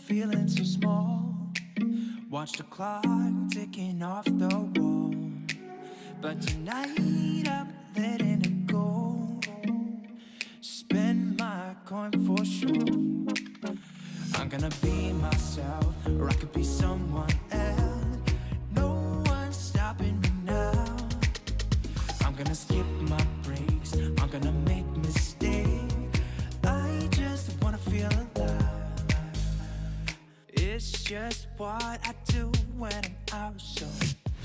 feeling so small. Watch the clock ticking off the wall. But tonight I'm letting it go. Spend my coin for sure. I'm gonna be myself, or I could be someone else. No one's stopping me now. I'm gonna skip my breaks, I'm gonna make mistakes. I just wanna feel alive. It's just what I do when I'm out, so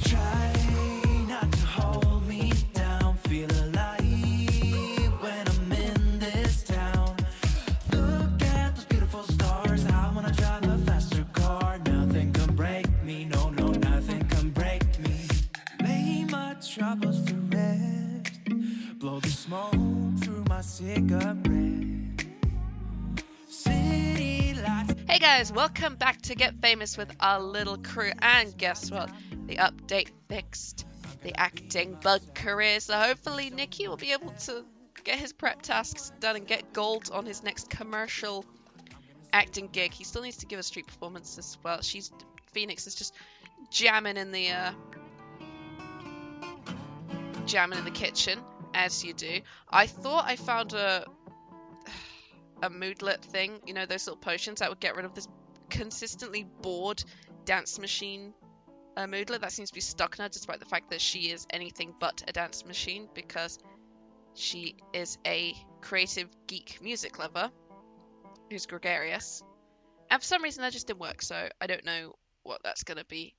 try not to hold me down. Feel alive when I'm in this town. Look at those beautiful stars. I wanna drive a faster car. Nothing can break me, no, no, nothing can break me. Lay my troubles to rest. Blow the smoke through my cigarette. City lights. Hey guys, welcome back to Get Famous with our little crew, and guess what? The update fixed the acting bug career, so hopefully Nicky will be able to get his prep tasks done and get gold on his next commercial acting gig. He still needs to give a street performance as well. Phoenix is just jamming in the kitchen, as you do. I thought I found a moodlet thing, you know, those little potions that would get rid of this consistently bored dance machine moodlet that seems to be stuck in her, despite the fact that she is anything but a dance machine, because she is a creative geek music lover who's gregarious. And for some reason that just didn't work, so I don't know what that's going to be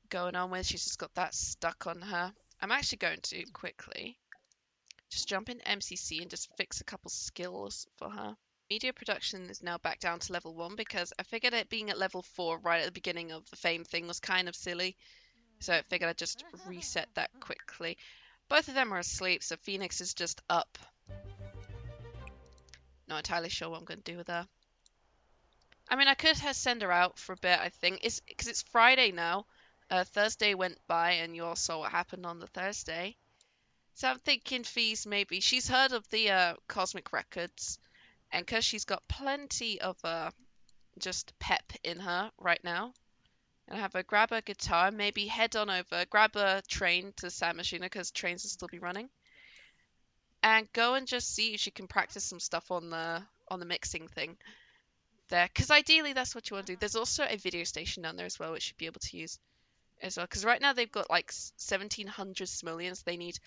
going on with. She's just got that stuck on her. I'm actually going to quickly just jump in MCC and just fix a couple skills for her. Media production is now back down to level 1 because I figured it being at level 4 right at the beginning of the fame thing was kind of silly. So I figured I'd just reset that quickly. Both of them are asleep, so Phoenix is just up. Not entirely sure what I'm going to do with her. I mean, I could send her out for a bit, I think. Because it's Friday now. Thursday went by and you all saw what happened on the Thursday. So I'm thinking Fees maybe. She's heard of the Cosmic Records. And because she's got plenty of just pep in her right now, and have her grab her guitar, maybe head on over, grab a train to Sam Machina because trains will still be running, and go and just see if she can practice some stuff on the mixing thing there. Because ideally that's what you want to do. There's also a video station down there as well, which you'd be able to use as well. Because right now they've got like 1,700 simoleons. They need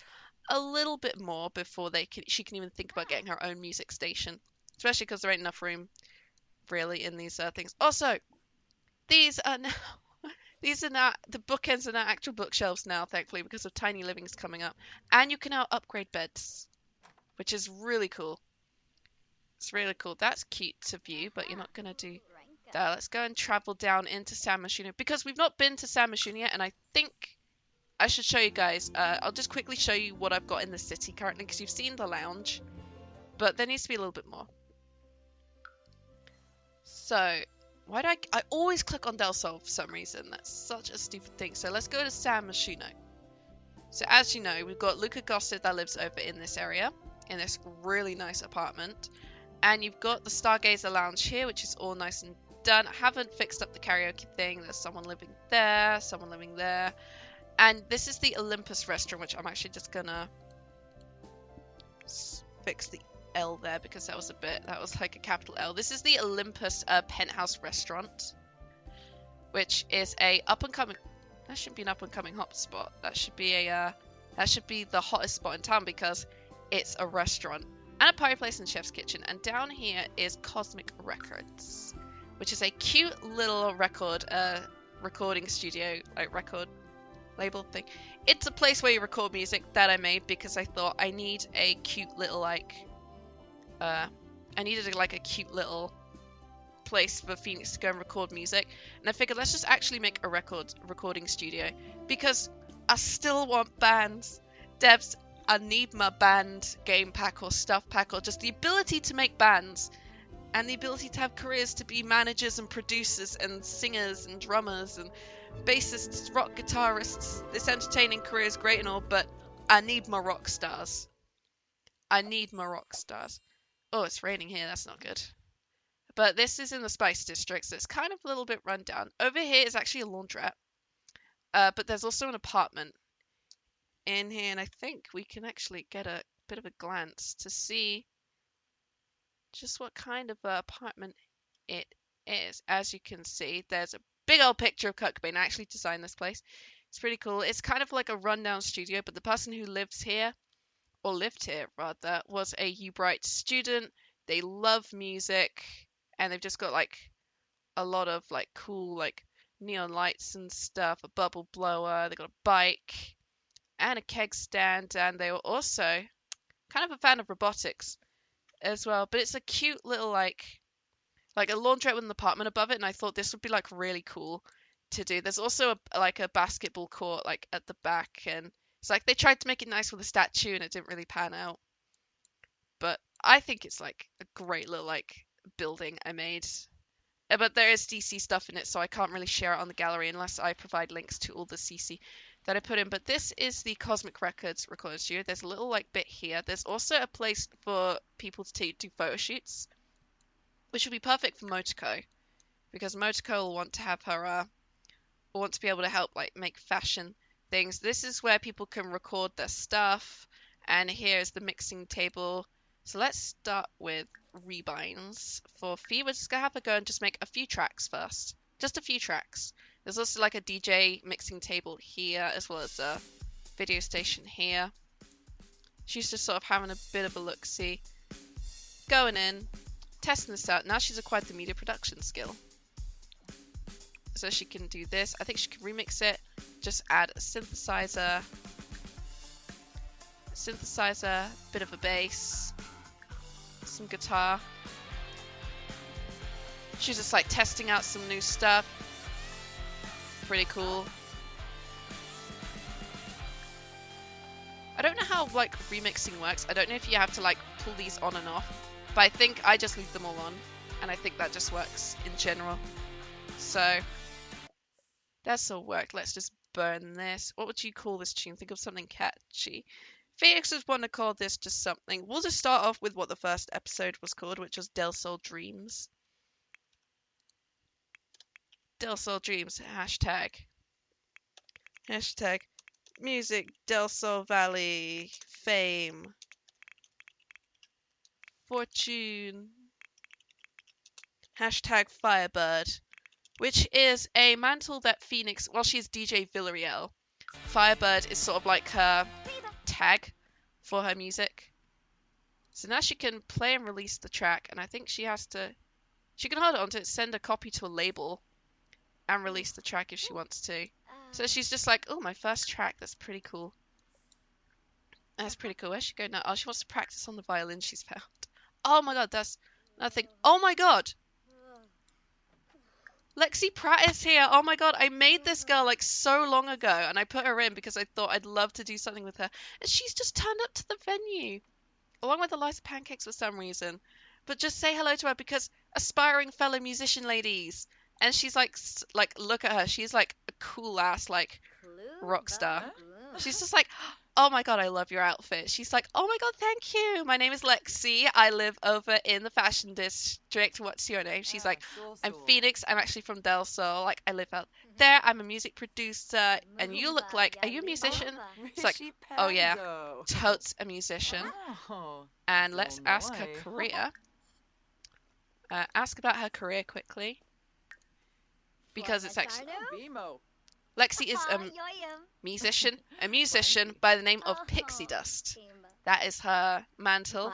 a little bit more before she can even think about getting her own music station. Especially because there ain't enough room, really, in these things. Also, these are now the bookends are now actual bookshelves now, thankfully, because of Tiny Living's coming up, and you can now upgrade beds, which is really cool. It's really cool. That's cute to view, but you're not gonna do that. Let's go and travel down into San Myshuno because we've not been to San Myshuno yet, and I think I should show you guys. I'll just quickly show you what I've got in the city currently because you've seen the lounge, but there needs to be a little bit more. So, why do I always click on Del Sol for some reason? That's such a stupid thing. So let's go to San Myshuno. So as you know, we've got Luca Gossett that lives over in this area, in this really nice apartment. And you've got the Stargazer Lounge here, which is all nice and done. I haven't fixed up the karaoke thing. There's someone living there, someone living there. And this is the Olympus restaurant, which I'm actually just gonna fix the L there because that was like a capital L. This is the Olympus Penthouse restaurant, which is a up-and-coming. That shouldn't be an up-and-coming hotspot. That should be the hottest spot in town because it's a restaurant and a party place and chef's kitchen. And down here is Cosmic Records, which is a cute little recording studio, like record label thing. It's a place where you record music that I made because I thought I need a cute little I needed a cute little place for Phoenix to go and record music, and I figured let's just actually make a recording studio because I still want bands. Devs, I need my band game pack or stuff pack or just the ability to make bands and the ability to have careers to be managers and producers and singers and drummers and bassists, rock guitarists. This entertaining career is great and all, but I need my rock stars. I need my rock stars. Oh, it's raining here. That's not good. But this is in the Spice District, so it's kind of a little bit run down. Over here is actually a laundrette, but there's also an apartment in here, and I think we can actually get a bit of a glance to see just what kind of apartment it is. As you can see, there's a big old picture of Kurt Cobain. I actually designed this place. It's pretty cool. It's kind of like a rundown studio, but the person who lives here, or lived here rather, was a Bright student. They love music, and they've just got like a lot of like cool like neon lights and stuff, a bubble blower, they got a bike and a keg stand, and they were also kind of a fan of robotics as well. But it's a cute little like a laundrette with an apartment above it, and I thought this would be like really cool to do. There's also like a basketball court like at the back, and it's like they tried to make it nice with a statue and it didn't really pan out. But I think it's like a great little like building I made. But there is DC stuff in it, so I can't really share it on the gallery unless I provide links to all the CC that I put in. But this is the Cosmic Records recording studio. There's a little like bit here. There's also a place for people to do photo shoots, which would be perfect for Motoko, because Motoko will want to have her want to be able to help like make fashion things. This is where people can record their stuff, and here's the mixing table. So let's start with rebinds. For Fee, we're just gonna have her go and just make a few tracks first. Just a few tracks. There's also like a DJ mixing table here, as well as a video station here. She's just sort of having a bit of a look-see. Going in, testing this out. Now she's acquired the media production skill. So she can do this. I think she can remix it. Just add a synthesizer. Bit of a bass. Some guitar. She's just like testing out some new stuff. Pretty cool. I don't know how like remixing works. I don't know if you have to like pull these on and off, but I think I just leave them all on, and I think that just works in general. So that's all worked. Let's just burn this. What would you call this tune? Think of something catchy. Felix would want to call this just something. We'll just start off with what the first episode was called, which was Del Sol Dreams. Del Sol Dreams, hashtag. Hashtag music, Del Sol Valley, fame, fortune. Hashtag Firebird, which is a mantle that Phoenix, well, she's DJ Villarreal. Firebird is sort of like her tag for her music. So now she can play and release the track, and I think she can hold on to it, send a copy to a label, and release the track if she wants to. So she's just like, oh, my first track, that's pretty cool. That's pretty cool. Where's she go now? Oh, she wants to practice on the violin she's found. Oh my god, that's nothing. Oh my god! Lexi Pratt is here. Oh my god, I made this girl like so long ago, and I put her in because I thought I'd love to do something with her. And she's just turned up to the venue, along with Eliza Pancakes for some reason. But just say hello to her, because aspiring fellow musician ladies. And she's like look at her. She's like a cool ass like rock star. She's just like, oh my god, I love your outfit. She's like, oh my god, thank you. My name is Lexi. I live over in the fashion district. What's your name? She's like, I'm Phoenix. I'm actually from Del Sol. Like, I live out there. I'm a music producer. And you look like, are you a musician? It's like, oh yeah, totes a musician. And let's ask her career. Ask about her career quickly, because it's actually Lexi is a musician by the name of Pixie Dust. That is her mantle.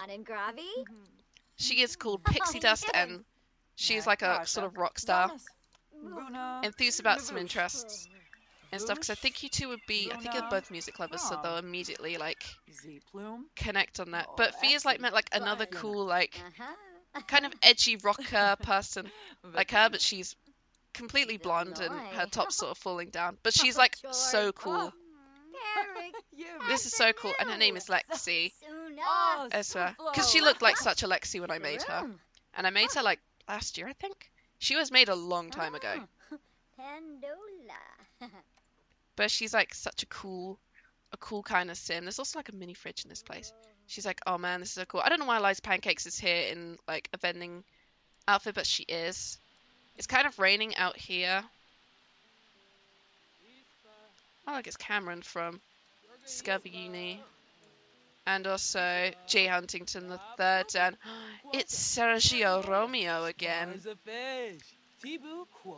She is called Pixie Dust, and she's like a sort of rock star. Enthused about some interests and stuff, because I think you two would be, I think you're both music lovers, so they'll immediately like connect on that. But Fia's like met like another cool like kind of edgy rocker person like her, but she's completely blonde and her top's sort of falling down. But she's like so cool. This is so cool, and her name is Lexi as well, because she looked like such a Lexi when I made her, and I made her like last year, I think. She was made a long time ago, but she's like such a cool kind of sim. There's also like a mini fridge in this place. She's like, oh man, this is so cool. I don't know why Eliza Pancakes is here in like a vending outfit, but she is. It's kind of raining out here. Oh, look, it's Cameron from Scabini. And also Jay Huntington the third, and it's Sergio Romeo again.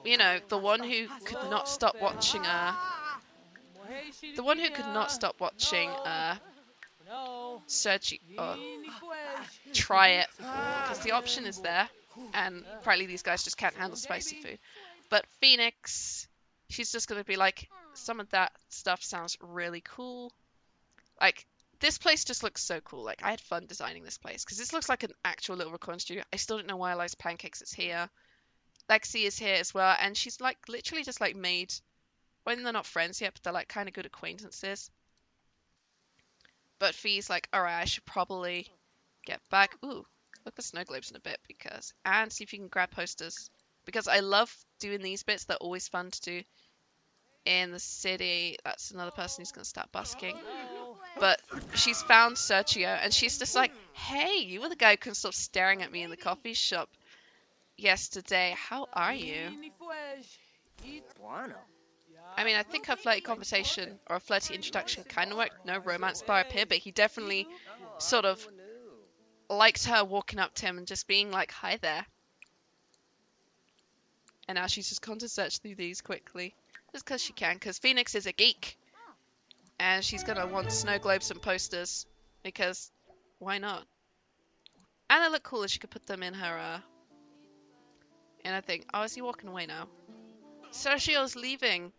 You know, the one who could not stop watching Sergio try it, because the option is there, and apparently these guys just can't handle spicy food. But Phoenix, she's just gonna be like, some of that stuff sounds really cool. Like, this place just looks so cool. Like, I had fun designing this place, because this looks like an actual little recording studio. I still don't know why Eliza Pancakes is here. Lexi is here as well, and she's like literally just like made, when they're not friends yet, but they're like kind of good acquaintances. But Fee's like, alright, I should probably get back. Ooh, look for snow globes in a bit, because, and see if you can grab posters, because I love doing these bits. They're always fun to do in the city. That's another person who's gonna start busking. But she's found Sergio, and she's just like, hey, you were the guy who couldn't stop staring at me in the coffee shop yesterday. How are you? I mean, I think her flirty conversation or a flirty introduction kind of worked. No romance bar up here, but he definitely sort of liked her walking up to him and just being like, hi there. And now she's just gone to search through these quickly. Just because she can, because Phoenix is a geek. And she's going to want snow globes and posters, because why not? And they look cool if she could put them in her, and I think, oh, is he walking away now? Sergio's leaving.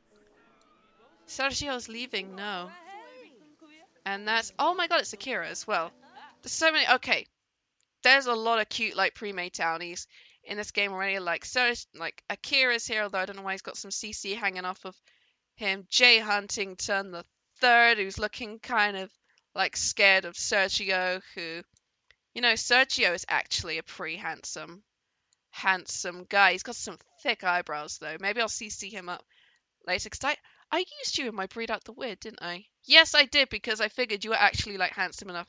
Sergio's leaving, no. And that's, oh my god, it's Akira as well. There's so many, okay. There's a lot of cute, like, pre-made townies in this game already. Like, like, Akira's here, although I don't know why he's got some CC hanging off of him. Jay Huntington the third, who's looking kind of, like, scared of Sergio, who, you know, Sergio is actually a pretty handsome guy. He's got some thick eyebrows, though. Maybe I'll CC him up later, because I used you in my Breed Out the Weird, didn't I? Yes, I did, because I figured you were actually, like, handsome enough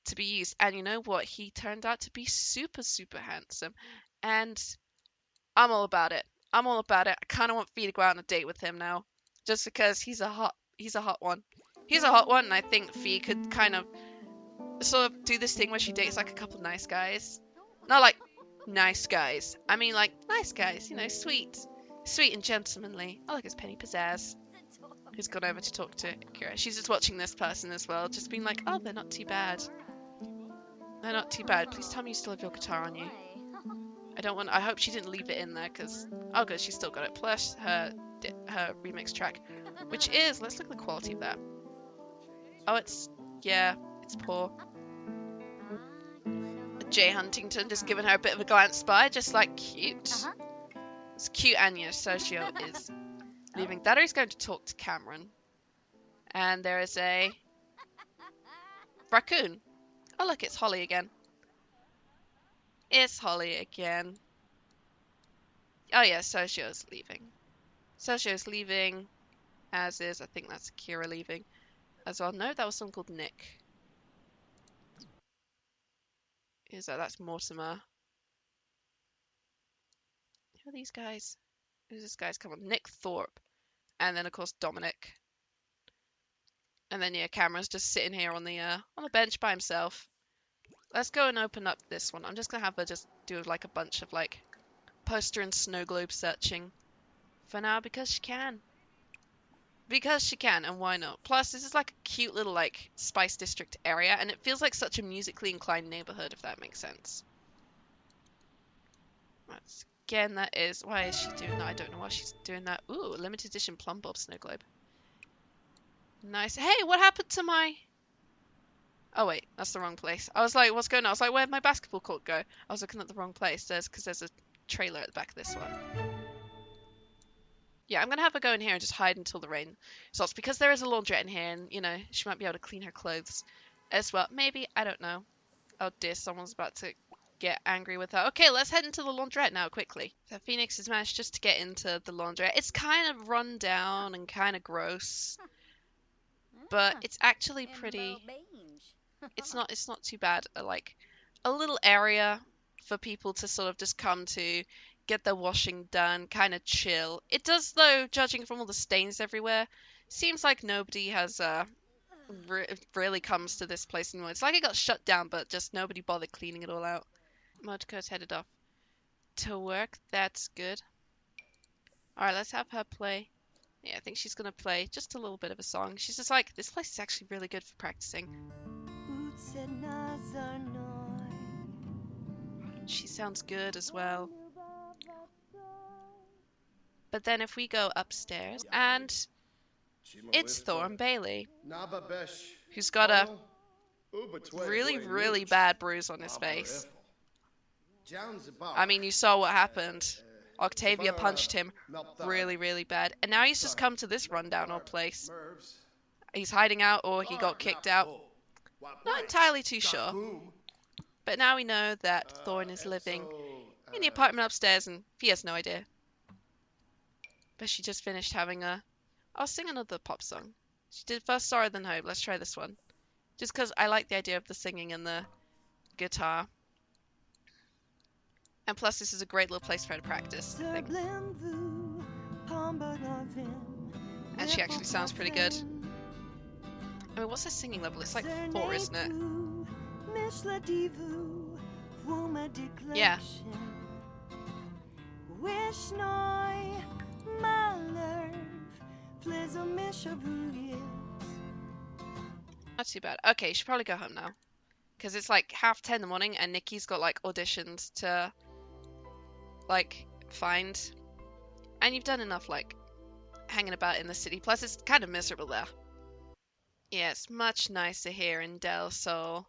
to be used. And you know what? He turned out to be super, super handsome. And I'm all about it. I'm all about it. I kind of want Fee to go out on a date with him now, just because he's a hot one. He's a hot one, and I think Fee could kind of sort of do this thing where she dates, like, a couple of nice guys. Not, like, nice guys. I mean, like, nice guys, you know, sweet and gentlemanly. I like his Penny Pizzazz, who's gone over to talk to Kira. She's just watching this person as well, just being like, oh, they're not too bad. They're not too bad. Please tell me you still have your guitar on you. I hope she didn't leave it in there, because, oh good, she's still got it. Plus her remix track, which is, let's look at the quality of that. Oh, it's poor. Jay Huntington just giving her a bit of a glance by, just like, cute. It's cute, and yeah, Sergio is leaving. Daddy's going to talk to Cameron. And there is a raccoon. Oh look, it's Holly again. It's Holly again. Oh yeah, Sergio's leaving. Sergio's leaving, as is, I think that's Kira leaving as well. No, that was someone called Nick. That's Mortimer. Who are these guys? Who's this guy's come on? Nick Thorpe. And then of course Dominic. And then yeah, Cameron's just sitting here on the bench by himself. Let's go and open up this one. I'm just gonna have her just do like a bunch of like poster and snow globe searching for now, because she can. Because she can, and why not? Plus, this is like a cute little like Spice District area, and it feels like such a musically inclined neighborhood, if that makes sense. Again, that is, why is she doing that? I don't know why she's doing that. Ooh, limited edition Plum Bob snow globe. Nice. Hey, what happened to my... Oh wait, that's the wrong place. I was like, what's going on? I was like, where'd my basketball court go? I was looking at the wrong place. Because there's a trailer at the back of this one. Yeah, I'm gonna have her go in here and just hide until the rain stops, because there is a laundrette in here, and you know, she might be able to clean her clothes as well. Maybe, I don't know. Oh dear, someone's about to get angry with her. Okay, let's head into the laundrette now, quickly. So Phoenix has managed just to get into the laundrette. It's kind of run down and kind of gross, but it's actually pretty. It's not too bad. Like a little area for people to sort of just come to, get their washing done, kind of chill. It does, though, judging from all the stains everywhere. Seems like nobody has really comes to this place anymore. It's like it got shut down, but just nobody bothered cleaning it all out. Motorco's headed off to work. That's good. All right, let's have her play. Yeah, I think she's gonna play just a little bit of a song. She's just like, this place is actually really good for practicing. She sounds good as well. But then if we go upstairs, and it's Thorne Bailey, who's got a really, really bad bruise on his face. I mean, you saw what happened. Octavia punched him really, really bad. And now he's just come to this rundown old place. He's hiding out, or he got kicked out. Not entirely too sure. But now we know that Thorne is living in the apartment upstairs, and he has no idea. But she just finished having a... I'll sing another pop song. She did First Sorrow Then Hope. Let's try this one. Just because I like the idea of the singing and the guitar. And plus, this is a great little place for her to practice, I think. And she actually sounds pretty good. I mean, what's her singing level? It's like 4, isn't it? Yeah. Not too bad. Okay, you should probably go home now. Because it's like 10:30 in the morning and Nikki's got like auditions to like find. And you've done enough like hanging about in the city. Plus it's kind of miserable there. Yeah, it's much nicer here in Del Sol,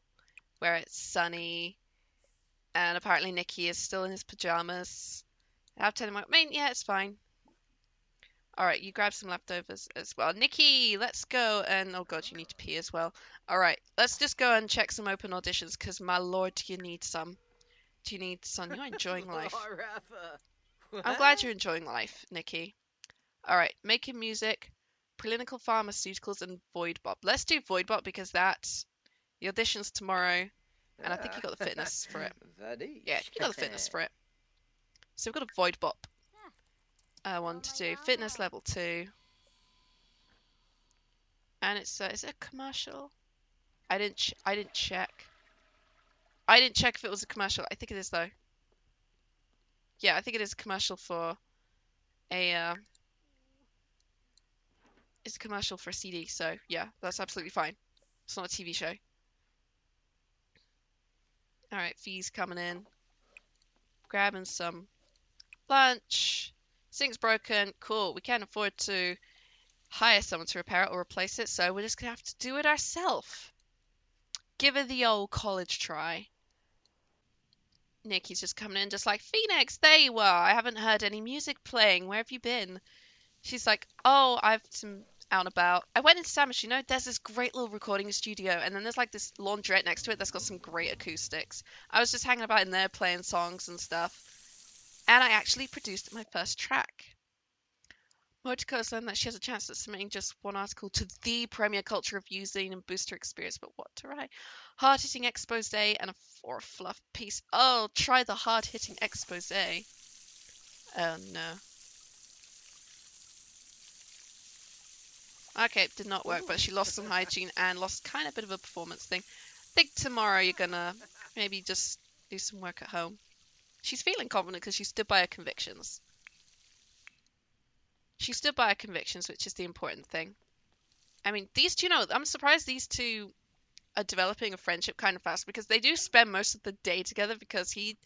where it's sunny. And apparently Nikki is still in his pajamas. I have to tell him, I mean, yeah, it's fine. Alright, you grab some leftovers as well. Nikki, let's go. And, oh god, you need to pee as well. Alright, let's just go and check some open auditions, because my lord, do you need some? Do you need some? You're enjoying life. I'm glad you're enjoying life, Nikki. Alright, making music, clinical pharmaceuticals, and Void Bop. Let's do Void Bop, because that's the auditions tomorrow. And I think you got the fitness for it. Yeah, you got the fitness for it. So we've got a Void Bop. I want to do fitness level 2. And it's is it a commercial? I didn't check. I didn't check if it was a commercial. I think it is though. Yeah, I think it is a commercial for a it's a commercial for a CD, so yeah, that's absolutely fine. It's not a TV show. Alright, Fee's coming in. Grabbing some lunch. Thing's broken. Cool. We can't afford to hire someone to repair it or replace it, so we're just gonna have to do it ourselves. Give it the old college try. Nikki's just coming in just like, Phoenix, there you are. I haven't heard any music playing. Where have you been? She's like, oh, I've been out and about. I went into Sandwich, you know, there's this great little recording studio, and then there's like this laundrette next to it that's got some great acoustics. I was just hanging about in there playing songs and stuff. And I actually produced my first track. Motorco has learned that she has a chance at submitting just one article to the Premier Culture Review zine and boost her experience, but what to write? Hard-hitting expose and or a fluff piece. Oh, try the hard-hitting expose. Oh no. Okay, it did not work, but she lost some hygiene and lost kind of a bit of a performance thing. I think tomorrow you're gonna maybe just do some work at home. She's feeling confident because she stood by her convictions. She stood by her convictions, which is the important thing. I mean, these two, I'm surprised these two are developing a friendship kind of fast because they do spend most of the day together because he's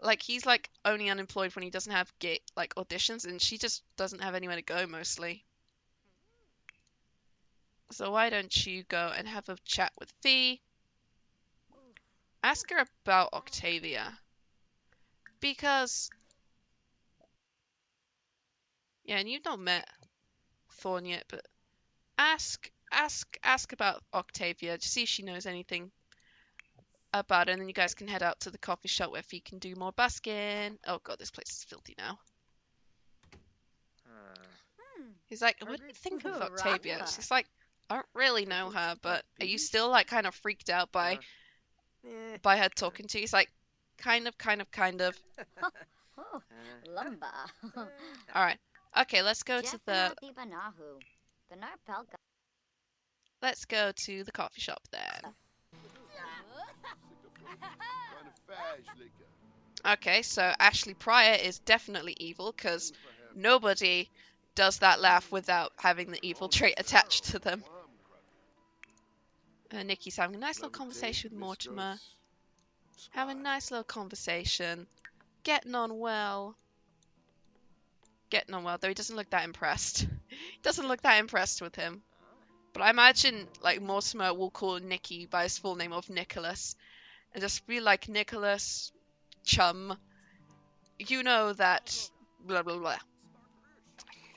like only unemployed when he doesn't have auditions, and she just doesn't have anywhere to go mostly. So why don't you go and have a chat with Fee? Ask her about Octavia. Because, yeah, and you've not met Thorne yet, but ask about Octavia to see if she knows anything about it, and then you guys can head out to the coffee shop where Fee can do more busking. Oh god, this place is filthy now. He's like, what do you think of Octavia? She's like, I don't really know her, but are you still like kind of freaked out by her talking to you? He's like, Kind of. Oh, lumba. Alright. Okay, let's go to the coffee shop then. Okay, so Ashley Pryor is definitely evil because nobody does that laugh without having the evil trait attached to them. Nikki's having a nice little conversation with Mortimer. Having a nice little conversation. Getting on well. Though he doesn't look that impressed. He doesn't look that impressed with him. But I imagine, like, Mortimer will call Nicky by his full name of Nicholas. And just be like, Nicholas, chum, you know that blah blah blah.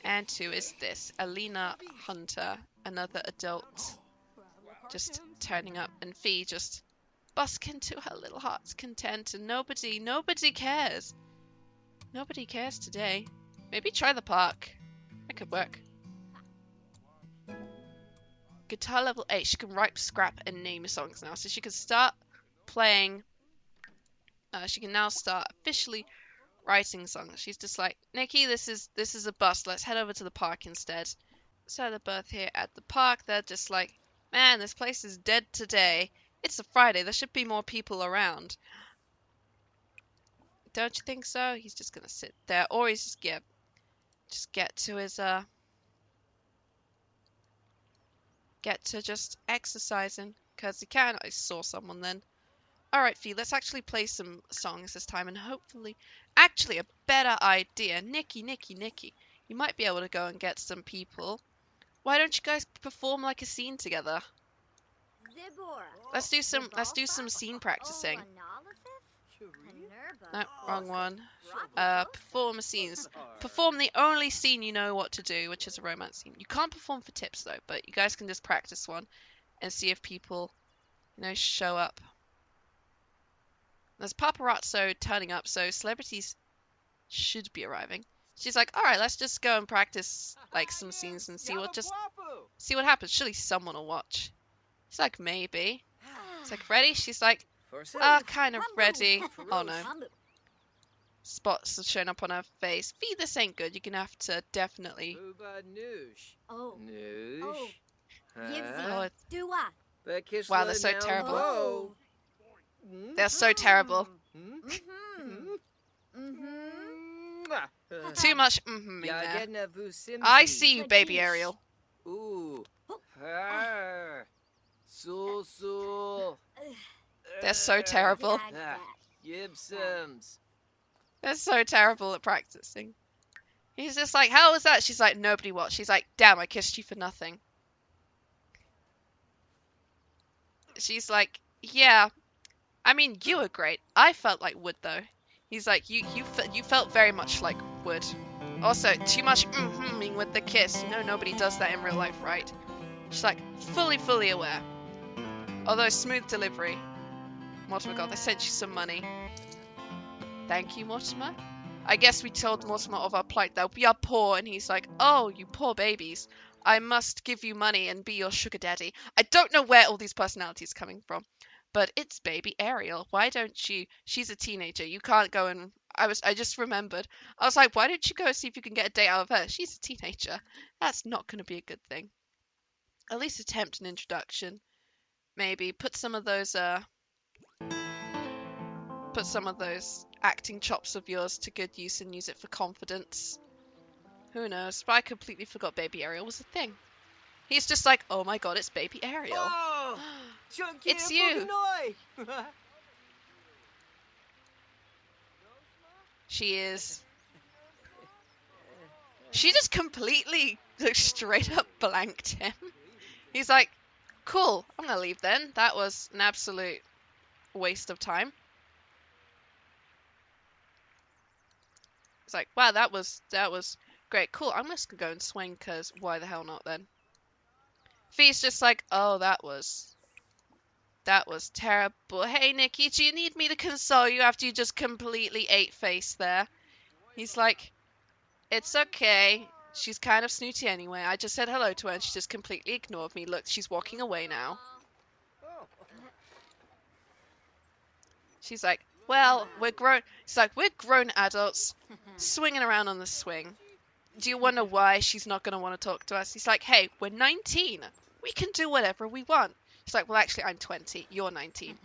And who is this? Alina Hunter, another adult, just turning up, and Fee just busking to her little heart's content, and nobody cares. Nobody cares today. Maybe try the park. That could work. Guitar level 8. She can write, scrap, and name songs now. So she can start playing. She can now start officially writing songs. She's just like, Nikki, this is a bust. Let's head over to the park instead. So they're both here at the park. They're just like, man, this place is dead today. It's a Friday. There should be more people around. Don't you think so? He's just gonna sit there, or he's just get to his get to just exercising, because he can. I saw someone then. Alright, Fee, let's actually play some songs this time, and hopefully, actually, a better idea. Nikki, you might be able to go and get some people. Why don't you guys perform like a scene together? Let's do some scene practicing. No, wrong one. Perform scenes. Perform the only scene you know what to do, which is a romance scene. You can't perform for tips though, but you guys can just practice one and see if people, show up. There's paparazzo turning up, so celebrities should be arriving. She's like, all right, let's just go and practice like some scenes and see what happens. Surely someone will watch. She's like, maybe. It's like, ready? She's like, kind of ready. Oh no. Spots have shown up on her face. Fee, this ain't good. You're gonna have to definitely. Oh. Wow, they're so terrible. They're so terrible. Too much in there. I see you, baby Ariel. They're so terrible. They're so terrible at practicing. He's just like, how was that? She's like, nobody watched. She's like, damn, I kissed you for nothing. She's like, yeah. I mean, you were great. I felt like wood, though. He's like, you felt very much like wood. Also, too much with the kiss. You know nobody does that in real life, right? She's like, fully aware. Although, smooth delivery. Mortimer, God, they sent you some money. Thank you, Mortimer. I guess we told Mortimer of our plight, that we are poor, and he's like, oh, you poor babies. I must give you money and be your sugar daddy. I don't know where all these personalities are coming from, but it's baby Ariel. Why don't you? She's a teenager. You can't go and... I just remembered. I was like, why don't you go see if you can get a date out of her? She's a teenager. That's not going to be a good thing. At least attempt an introduction. Maybe put some of those acting chops of yours to good use and use it for confidence. Who knows? But I completely forgot baby Ariel was a thing. He's just like, oh my god, it's baby Ariel. Oh, it's you. She is. She just completely, straight up blanked him. He's like, cool, I'm gonna leave then. That was an absolute waste of time. It's like, wow, that was great. Cool, I'm just gonna go and swing, because why the hell not then? Fee's just like, oh, that was terrible. Hey, Nikki, do you need me to console you after you just completely ate face there? He's like, it's okay. She's kind of snooty anyway. I just said hello to her and she just completely ignored me. Look, she's walking away now. She's like, Well, we're grown. It's like we're grown adults swinging around on the swing. Do you wonder why she's not going to want to talk to us? He's like, hey, we're 19. We can do whatever we want. She's like, well, actually, I'm 20. You're 19.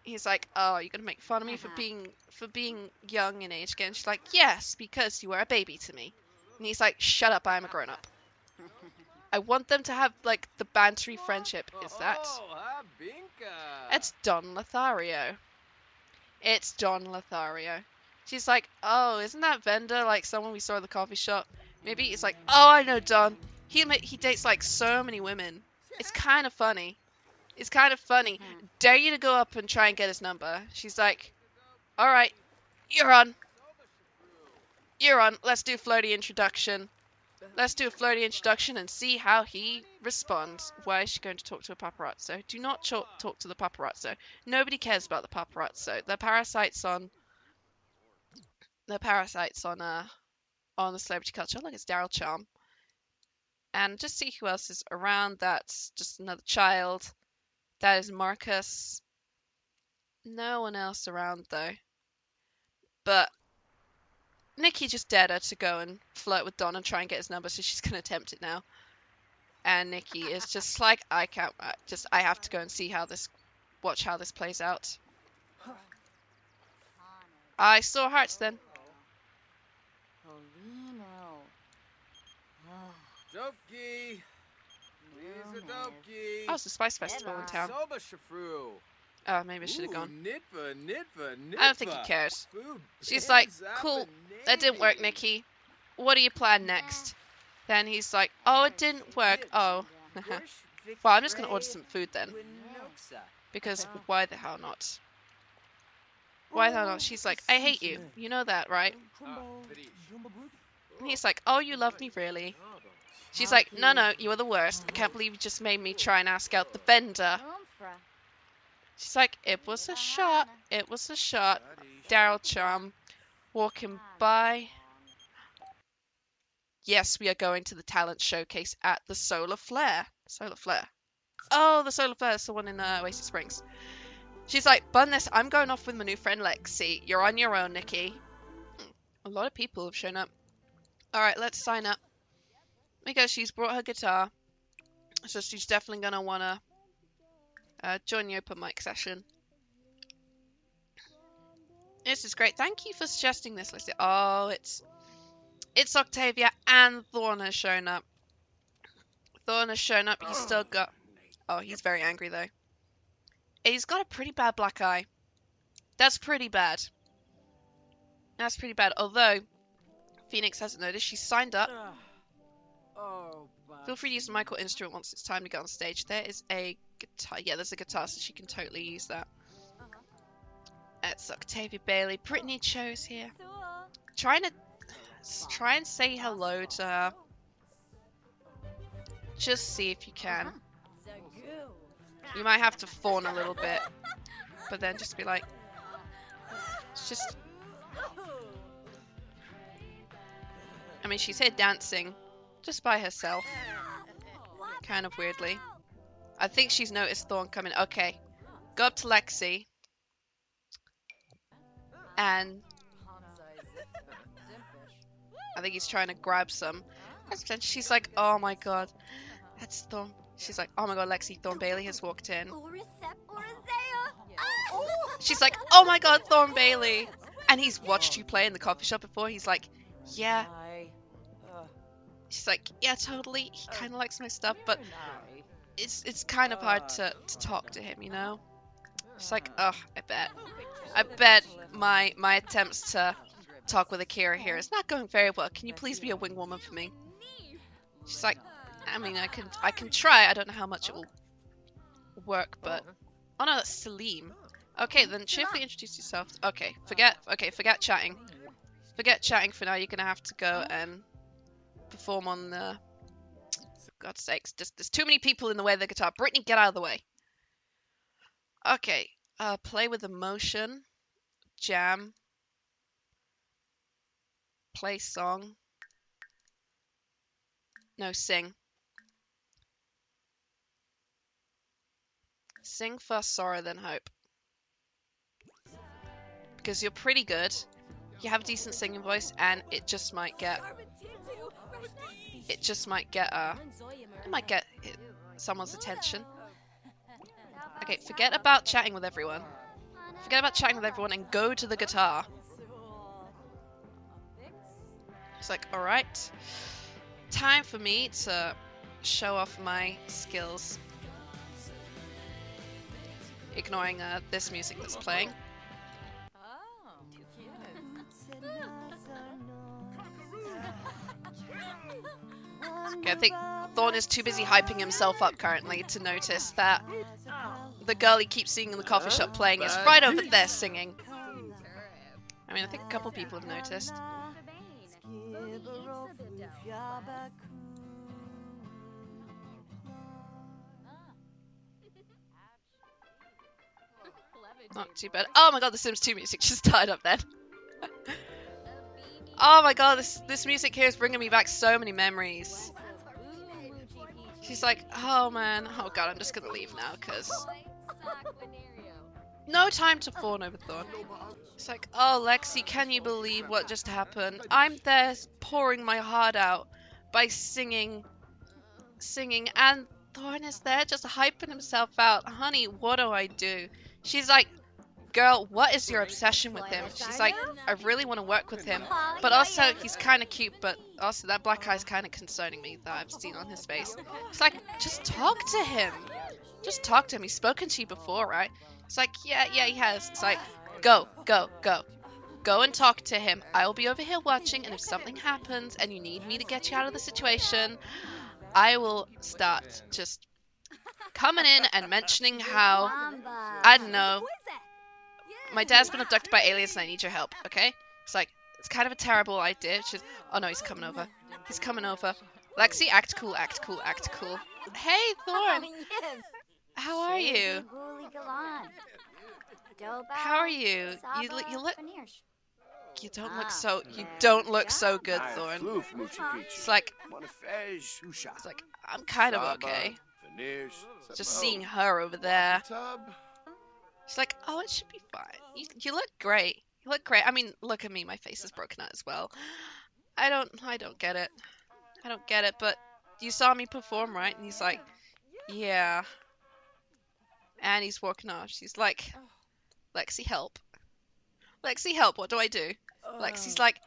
He's like, oh, you're going to make fun of me for being young in age again? She's like, yes, because you were a baby to me. And he's like, shut up, I'm a grown up. I want them to have, like, the bantery friendship. Is that? It's Don Lothario. It's Don Lothario. She's like, oh, isn't that vendor like someone we saw at the coffee shop? Maybe it's like, oh, I know Don. He dates like so many women. It's kind of funny. It's kind of funny. Dare you to go up and try and get his number? She's like, all right, you're on. You're on. Let's do a flirty introduction. Let's do a flirty introduction and see how he responds. Why is she going to talk to a paparazzo? Do not talk to the paparazzo. Nobody cares about the paparazzo. They're parasites on. They're parasites on the celebrity culture. Look, it's Daryl Charm. And just see who else is around. That's just another child. That is Marcus. No one else around though. But Nikki just dared her to go and flirt with Don and try and get his number, so she's gonna attempt it now. And Nikki is just like, I can't. I have to go and see watch how this plays out. I saw hearts then. Doki. Please a doki. Oh, it's the Spice Festival in town. Soba shafru. Oh, maybe I should have gone. Nitva. I don't think he cares. She's like, cool, that didn't work, Nikki. What do you plan next? Then he's like, oh, it didn't work. Oh. Well, I'm just going to order some food then. Because why the hell not? Why the hell not? She's like, I hate you. You know that, right? And he's like, oh, you love me, really? She's like, no, you are the worst. I can't believe you just made me try and ask out the vendor. She's like, it was a shot. It was a shot. Daryl Charm walking by. Yes, we are going to the talent showcase at the Solar Flare. Solar Flare. Oh, the Solar Flare is the one in Oasis Springs. She's like, bun this. I'm going off with my new friend Lexi. You're on your own, Nikki. A lot of people have shown up. All right, let's sign up. Because she's brought her guitar. So she's definitely going to want to join the open mic session. This is great. Thank you for suggesting this, Lizzie. Oh, it's Octavia and Thorne has shown up. Thorne has shown up. He's still got... Oh, he's very angry, though. He's got a pretty bad black eye. That's pretty bad. That's pretty bad. Although, Phoenix hasn't noticed. She's signed up. Feel free to use the mic or instrument once it's time to get on stage. There is a guitar. Yeah, there's a guitar, so she can totally use that. That's Octavia Bailey. Brittany Cho's here. Try and say hello to her. Just see if you can. You might have to fawn a little bit, but then just be like, it's just. I mean, she's here dancing, just by herself. Kind of weirdly. I think she's noticed Thorne coming. Okay, go up to Lexi, and I think he's trying to grab some. And she's like, oh my god, that's Thorne. She's like, oh my god, Lexi, Thorne Bailey has walked in. She's like, oh my god, Thorne Bailey. And he's watched you play in the coffee shop before. He's like, yeah. She's like, yeah, totally. He kind of likes my stuff, but it's kind of hard to talk to him, you know? She's like, oh, I bet my attempts to talk with Akira here is not going very well. Can you please be a wing woman for me? She's like, I mean, I can try. I don't know how much it will work, but oh no, that's Salim. Okay, then cheerfully introduce yourself. Okay, forget chatting. Forget chatting for now. You're gonna have to go and perform on the. For God's sakes, there's too many people in the way of the guitar. Brittany, get out of the way. Okay, play with emotion, jam, play song. No, sing. Sing first, sorrow, then hope. because you're pretty good. You have a decent singing voice, and it just might get someone's attention. Okay, forget about chatting with everyone. Forget about chatting with everyone and go to the guitar. It's like, alright. Time for me to show off my skills. Ignoring this music that's playing. Okay, I think Thorne is too busy hyping himself up currently to notice that the girl he keeps seeing in the coffee shop playing is right over there singing. I mean, I think a couple people have noticed. Not too bad. Oh my god, the Sims 2 music just died up then. Oh my god, this music here is bringing me back so many memories. She's like, oh man, oh god, I'm just gonna leave now, because no time to fawn over Thorne. It's like, oh Lexi, can you believe what just happened? I'm there pouring my heart out by singing, and Thorne is there just hyping himself out. Honey, what do I do? She's like, girl, what is your obsession with him? She's like, I really want to work with him, but also he's kind of cute, but also that black eye's kind of concerning me that I've seen on his face. It's like, just talk to him. Just talk to him. He's spoken to you before, right? It's like, yeah, he has. It's like, go. Go and talk to him. I will be over here watching, and if something happens and you need me to get you out of the situation, I will start just coming in and mentioning how, I don't know, my dad's been abducted by aliens and I need your help, okay? It's like, it's kind of a terrible idea. She's, oh no, he's coming over. He's coming over. Lexi, act cool. Hey, Thorne. How are you? How are you? You look... You don't look so good, Thorne. It's like, I'm kind of okay. Just seeing her over there. She's like, oh, it should be fine. You look great. You look great. I mean, look at me. My face is broken out as well. I don't get it. I don't get it, but you saw me perform, right? And he's like, yeah. And he's walking off. She's like, Lexi, help. Lexi, help. What do I do? Lexi's like,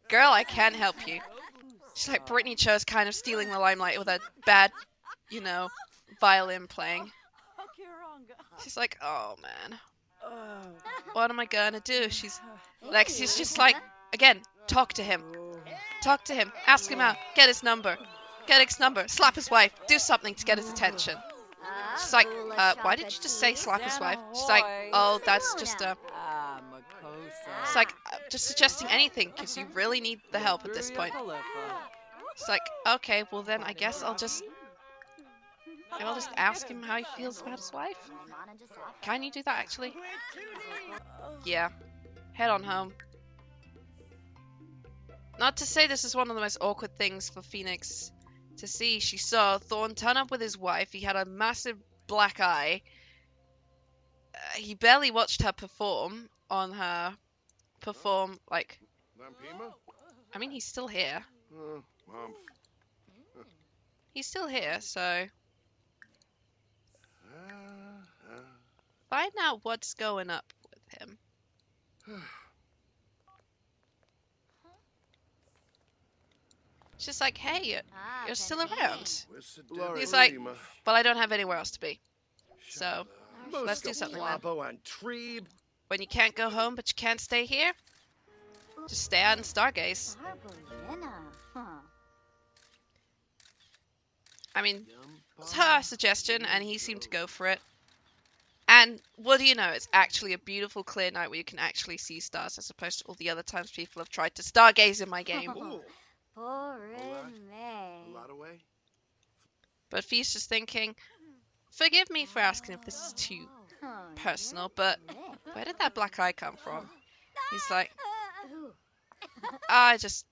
girl, I can help you. She's like, Brittany chose kind of stealing the limelight with a bad, violin playing. She's like, oh man, what am I gonna do? Lexi's just like, again, talk to him, ask him out, get his number, slap his wife, do something to get his attention. She's like, why did you just say slap his wife? She's like, oh, that's just it's like, just suggesting anything, because you really need the help at this point. It's like, okay, well then I guess I'll just ask him how he feels about his wife. Can you do that, actually? Yeah. Head on home. Not to say this is one of the most awkward things for Phoenix to see. She saw Thorne turn up with his wife. He had a massive black eye. He barely watched her perform, like... I mean, he's still here. He's still here, so... Find out what's going up with him. She's just like, hey, you're still around. He's like, well, I don't have anywhere else to be. So, let's do something then. When you can't go home, but you can't stay here, just stay out and stargaze. I mean, it's her suggestion, and he seemed to go for it. And what do you know? It's actually a beautiful, clear night where you can actually see stars, as opposed to all the other times people have tried to stargaze in my game. But Fee's just thinking, forgive me for asking if this is too personal, but where did that black eye come from? He's like, I just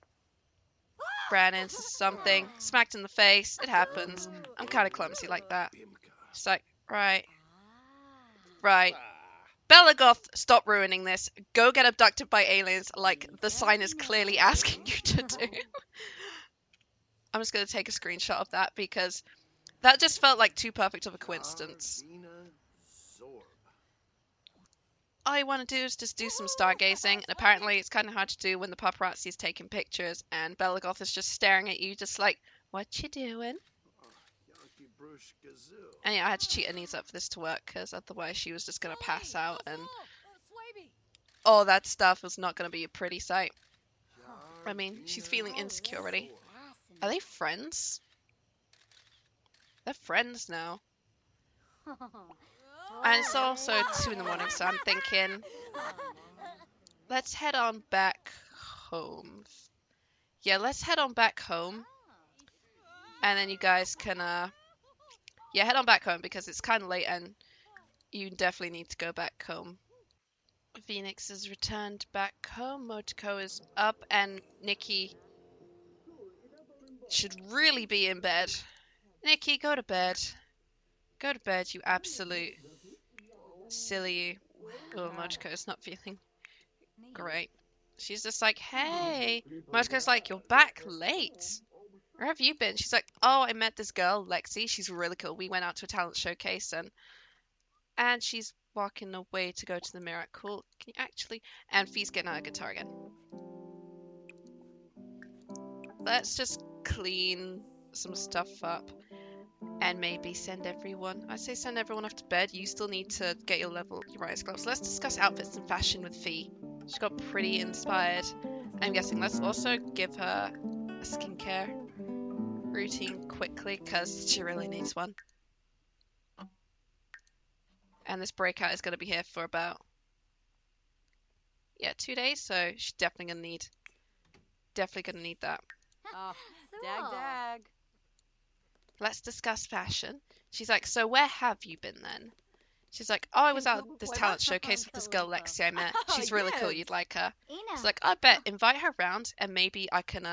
ran into something, smacked in the face. It happens. I'm kind of clumsy like that. She's like, right. Belagoth, stop ruining this. Go get abducted by aliens like the sign is clearly asking you to do. I'm just going to take a screenshot of that because that just felt like too perfect of a coincidence. All you want to do is just do some stargazing, and apparently it's kind of hard to do when the paparazzi is taking pictures and Belagoth is just staring at you just like, what you doing? And yeah, I had to cheat her knees up for this to work because otherwise she was just going to pass out and all that stuff was not going to be a pretty sight. I mean, she's feeling insecure already. Are they friends? They're friends now. And it's also 2 in the morning, so I'm thinking, let's head on back home. Yeah, let's head on back home. And then you guys can, yeah, head on back home because it's kind of late and you definitely need to go back home. Phoenix has returned back home. Motoko is up and Nikki should really be in bed. Nikki, go to bed. Go to bed, you absolute silly you. Oh, Motoko's not feeling great. She's just like, hey. Motoko's like, you're back late. Where have you been? She's like, oh, I met this girl, Lexi. She's really cool. We went out to a talent showcase and she's walking away to go to the mirror. Cool. Can you actually? And Fee's getting out a guitar again. Let's just clean some stuff up. And maybe send everyone. I say send everyone off to bed. You still need to get your writer's gloves. Let's discuss outfits and fashion with Fee. She got pretty inspired. I'm guessing let's also give her a skincare routine quickly because she really needs one. And this breakout is going to be here for about 2 days. So she's definitely going to need that. Oh, dag. Let's discuss fashion. She's like, so where have you been then? She's like, oh, I was out at this talent showcase with this girl Lexi I met. She's really cool. You'd like her. She's like, I bet. Invite her around and maybe I can,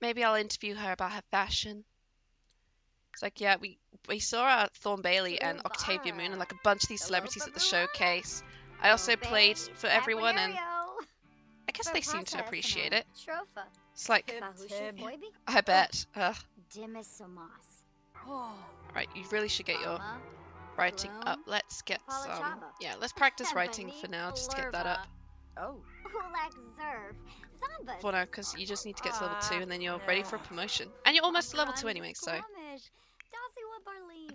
maybe I'll interview her about her fashion. It's like, yeah, we saw Thorne Bailey and Octavia Moon and like a bunch of these celebrities at the showcase. I also played for everyone and I guess they seem to appreciate it. It's like, I bet. Right, you really should get your writing up. Let's get some. Yeah, let's practice writing for now, just to get that up. For now, because you just need to get to level 2 and then you're ready for a promotion. And you're almost to level 2 anyway, so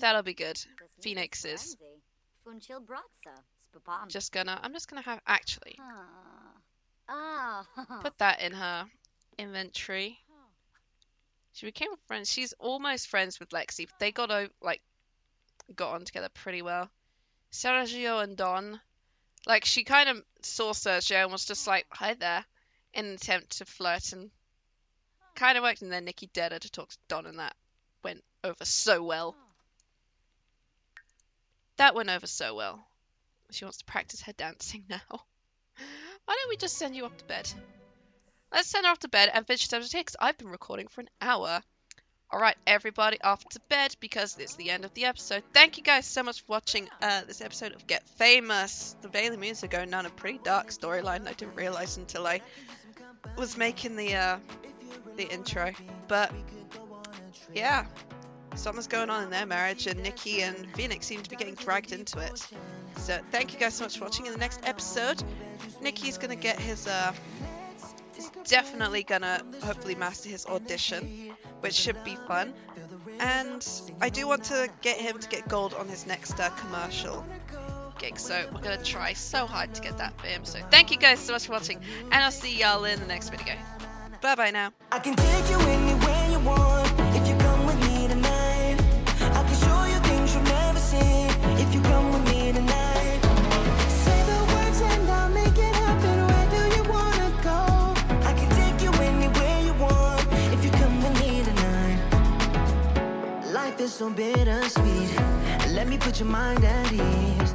that'll be good. Phoenix is I'm just gonna have, actually, put that in her inventory. She became friends. She's almost friends with Lexi. They got on together pretty well. Sergio and Don, like she kind of saw Sergio and was just like, hi there, in an attempt to flirt, and kind of worked. And then Nikki dared her to talk to Don, and that went over so well. That went over so well. She wants to practice her dancing now. Why don't we just send you off to bed? Let's send her off to bed and finish this episode because I've been recording for an hour. Alright, everybody off to bed because it's the end of the episode. Thank you guys so much for watching this episode of Get Famous. The Bailey Moons are going down a pretty dark storyline I didn't realise until I was making the intro. But, yeah. Something's going on in their marriage and Nikki and Phoenix seem to be getting dragged into it. So, thank you guys so much for watching. In the next episode, Nikki's going to get his... He's definitely gonna hopefully master his audition, which should be fun. And I do want to get him to get gold on his next commercial gig, so we're gonna try so hard to get that for him. So thank you guys so much for watching, and I'll see y'all in the next video. Bye bye now. I can take you anywhere you want if you come with me tonight. I can show you things you'll never see if you come with me tonight. Say the words and I'll make it happen. Where do you wanna go? I can take you anywhere you want if you come with me tonight. Life is so bittersweet. Let me put your mind at ease.